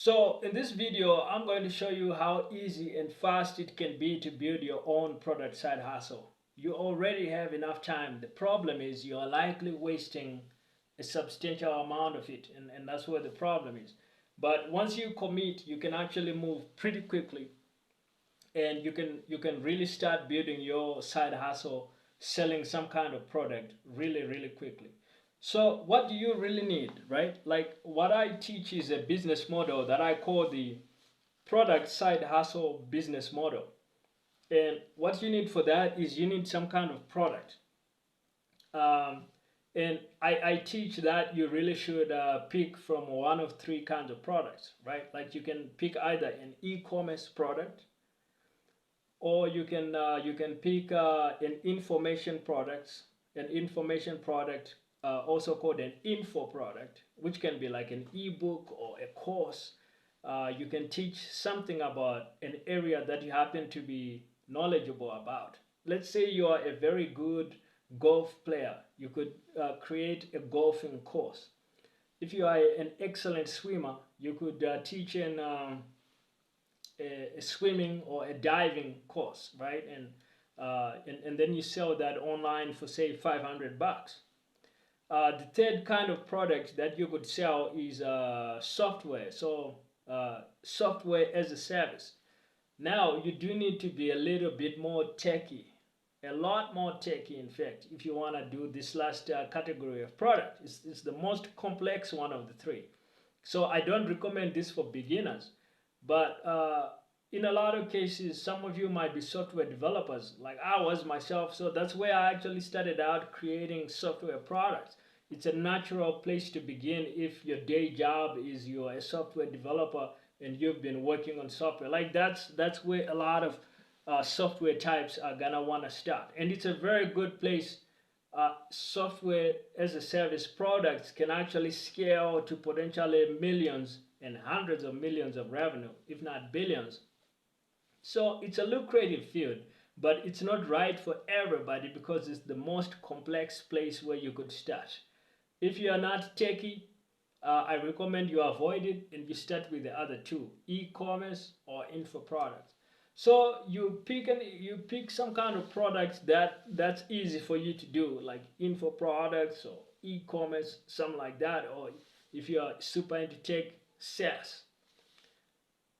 So in this video, I'm going to show you how easy and fast it can be to build your own product side hustle. You already have enough time. The problem is you are likely wasting a substantial amount of it, and that's where the problem is. But once you commit, you can actually move pretty quickly, and you can really start building your side hustle, selling some kind of product really quickly. So what do you really need, right? Like what I teach is a business model that I call the product side hustle business model. And what you need for that is you need some kind of product. um, and I teach that you really should pick from one of three kinds of products, right? Like you can pick either an e-commerce product, or you can pick an information product, also called an info product, which can be like an ebook or a course. You can teach something about an area that you happen to be knowledgeable about. Let's say you are a very good golf player. You could create a golfing course. If you are an excellent swimmer, you could teach a swimming or a diving course, right? And then you sell that online for say $500. The third kind of product that you could sell is software. So software as a service. Now you do need to be a little bit more techy, a lot more techy, in fact, if you want to do this last category of product. It's the most complex one of the three. So I don't recommend this for beginners, but in a lot of cases, some of you might be software developers, like I was myself. So that's where I actually started out creating software products. It's a natural place to begin if your day job is you're a software developer and you've been working on software. Like that's where a lot of software types are gonna want to start, and it's a very good place. Software as a service products can actually scale to potentially millions and hundreds of millions of revenue, if not billions. So it's a lucrative field, but it's not right for everybody because it's the most complex place where you could start. If you are not techie, I recommend you avoid it and you start with the other two, e-commerce or info products. So you pick some kind of products that's easy for you to do, like info products or e-commerce, something like that. Or if you are super into tech, SaaS.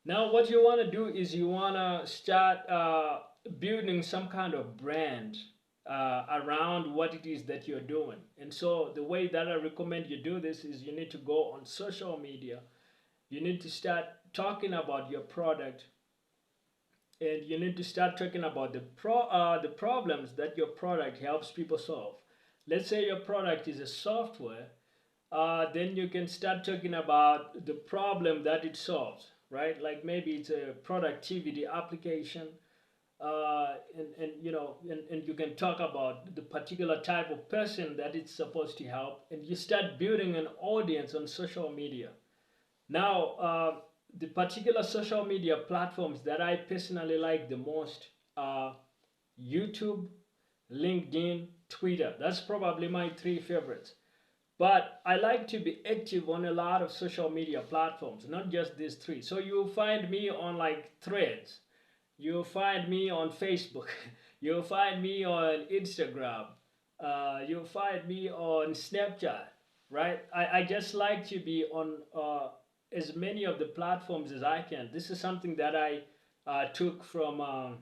Now, what you want to do is you want to start building some kind of brand around what it is that you're doing. And so, the way that I recommend you do this is you need to go on social media. You need to start talking about your product, and you need to start talking about the problems that your product helps people solve. Let's say your product is a software, then you can start talking about the problem that it solves, right? Like maybe it's a productivity application, and you can talk about the particular type of person that it's supposed to help, and you start building an audience on social media. Now, the particular social media platforms that I personally like the most are YouTube, LinkedIn, Twitter. That's probably my three favorites. But I like to be active on a lot of social media platforms, not just these three. So you'll find me on like Threads, you'll find me on Facebook, you'll find me on Instagram, you'll find me on Snapchat, right? I just like to be on as many of the platforms as I can. This is something that I took from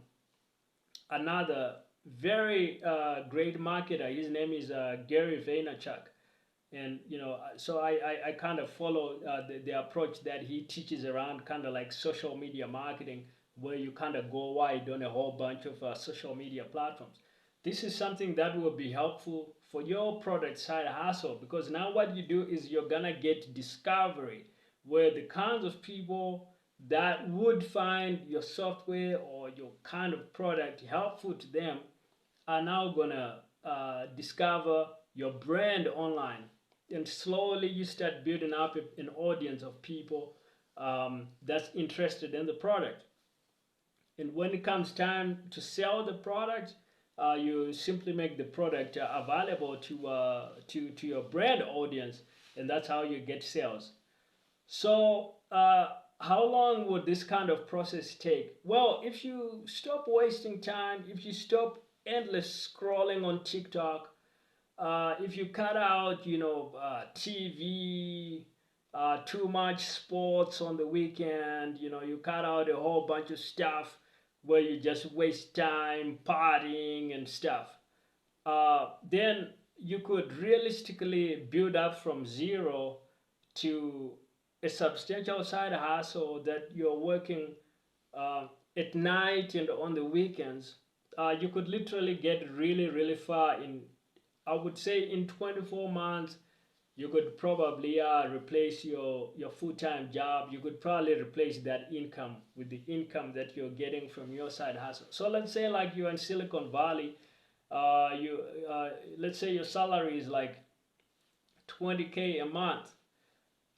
another very great marketer. His name is Gary Vaynerchuk. And so I kind of follow the approach that he teaches around kind of like social media marketing, where you kind of go wide on a whole bunch of social media platforms. This is something that will be helpful for your product side hustle, because now what you do is you're gonna get discovery, where the kinds of people that would find your software or your kind of product helpful to them are now gonna discover your brand online, and slowly you start building up an audience of people that's interested in the product. And when it comes time to sell the product, you simply make the product available to your brand audience, and that's how you get sales. So how long would this kind of process take? Well, if you stop wasting time, if you stop endless scrolling on TikTok, if you cut out, TV, too much sports on the weekend, you cut out a whole bunch of stuff where you just waste time partying and stuff, then you could realistically build up from zero to a substantial side hustle that you're working uh, at night and on the weekends. You could literally get really, really far in, I would say, in 24 months. You could probably replace your full-time job. You could probably replace that income with the income that you're getting from your side hustle. So let's say like you're in Silicon Valley, you let's say your salary is like 20K a month.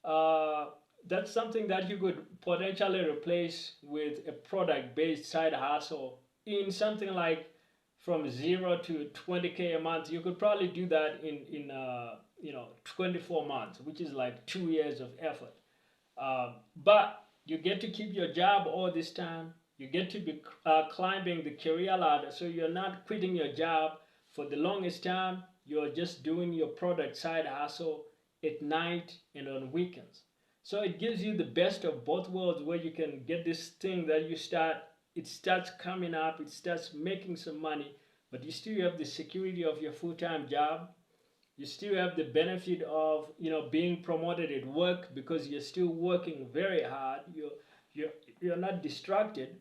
uh, that's something that you could potentially replace with a product-based side hustle in something like from 0 to 20K a month. You could probably do that in 24 months, which is like 2 years of effort. But you get to keep your job all this time. You get to be climbing the career ladder, so you're not quitting your job for the longest time. You're just doing your product side hustle at night and on weekends. So it gives you the best of both worlds, where you can get this thing that it starts coming up, it starts making some money, but you still have the security of your full-time job. You still have the benefit of being promoted at work because you're still working very hard. You're you're not distracted.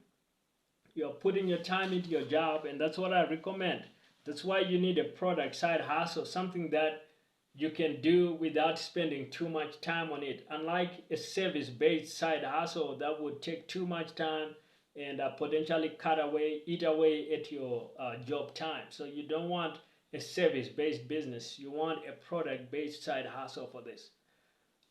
You're putting your time into your job, and that's what I recommend. That's why you need a product side hustle, something that you can do without spending too much time on it. Unlike a service-based side hustle that would take too much time and potentially eat away at your job time. So you don't want a service-based business. You want a product-based side hustle for this.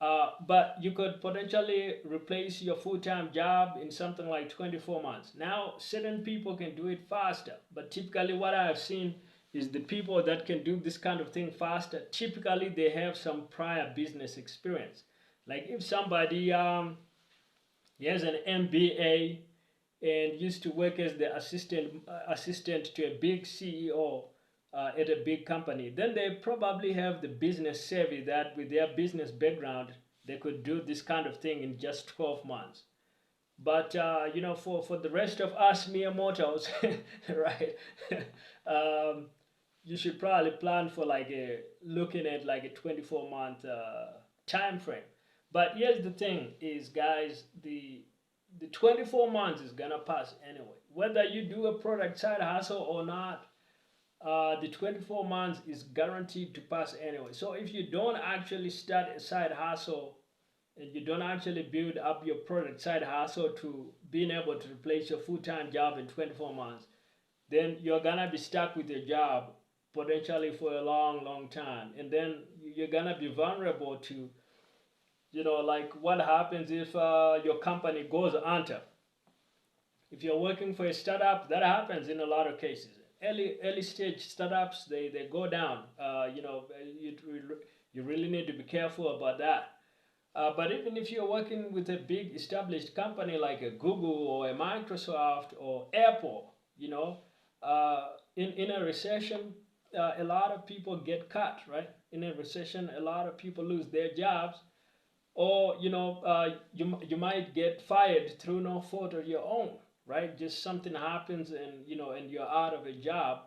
But you could potentially replace your full-time job in something like 24 months. Now, certain people can do it faster, but typically what I have seen is the people that can do this kind of thing faster, typically they have some prior business experience. Like if somebody he has an MBA and used to work as the assistant to a big CEO at a big company, then they probably have the business savvy that with their business background they could do this kind of thing in just 12 months. But for the rest of us mere mortals, right? um, you should probably plan for looking at like a 24-month time frame. But here's the thing is, guys, the 24 months is gonna pass anyway. Whether you do a product side hustle or not, the 24 months is guaranteed to pass anyway. So if you don't actually start a side hustle and you don't actually build up your product side hustle to being able to replace your full-time job in 24 months, then you're gonna be stuck with your job potentially for a long, long time. And then you're gonna be vulnerable to, like what happens if your company goes under. If you're working for a startup, that happens in a lot of cases. Early stage startups, they go down. You really need to be careful about that. But even if you're working with a big established company like a Google or a Microsoft or Apple, in a recession, a lot of people get cut, right? In a recession, a lot of people lose their jobs, or you might get fired through no fault of your own, right? Just something happens, and you're out of a job.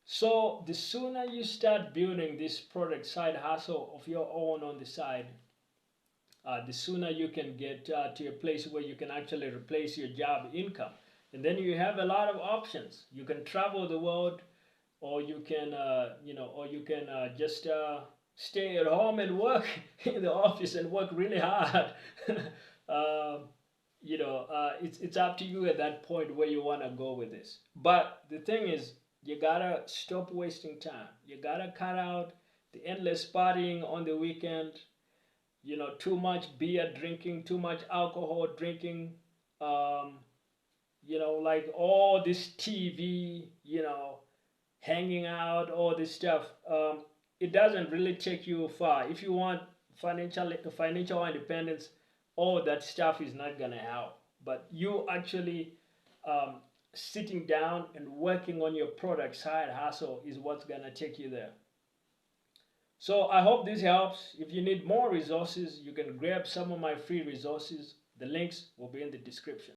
So the sooner you start building this product side hustle of your own on the side, the sooner you can get to a place where you can actually replace your job income. And then you have a lot of options. You can travel the world, or you can just stay at home and work in the office and work really hard. um, it's up to you at that point where you want to go with this. But the thing is, you gotta stop wasting time. You gotta cut out the endless partying on the weekend. Too much beer drinking, too much alcohol drinking. Um, like all this TV. Hanging out, all this stuff. It doesn't really take you far. If you want financial independence, all that stuff is not gonna help. But you actually sitting down and working on your product side hustle is what's gonna take you there. So I hope this helps. If you need more resources, you can grab some of my free resources. The links will be in the description.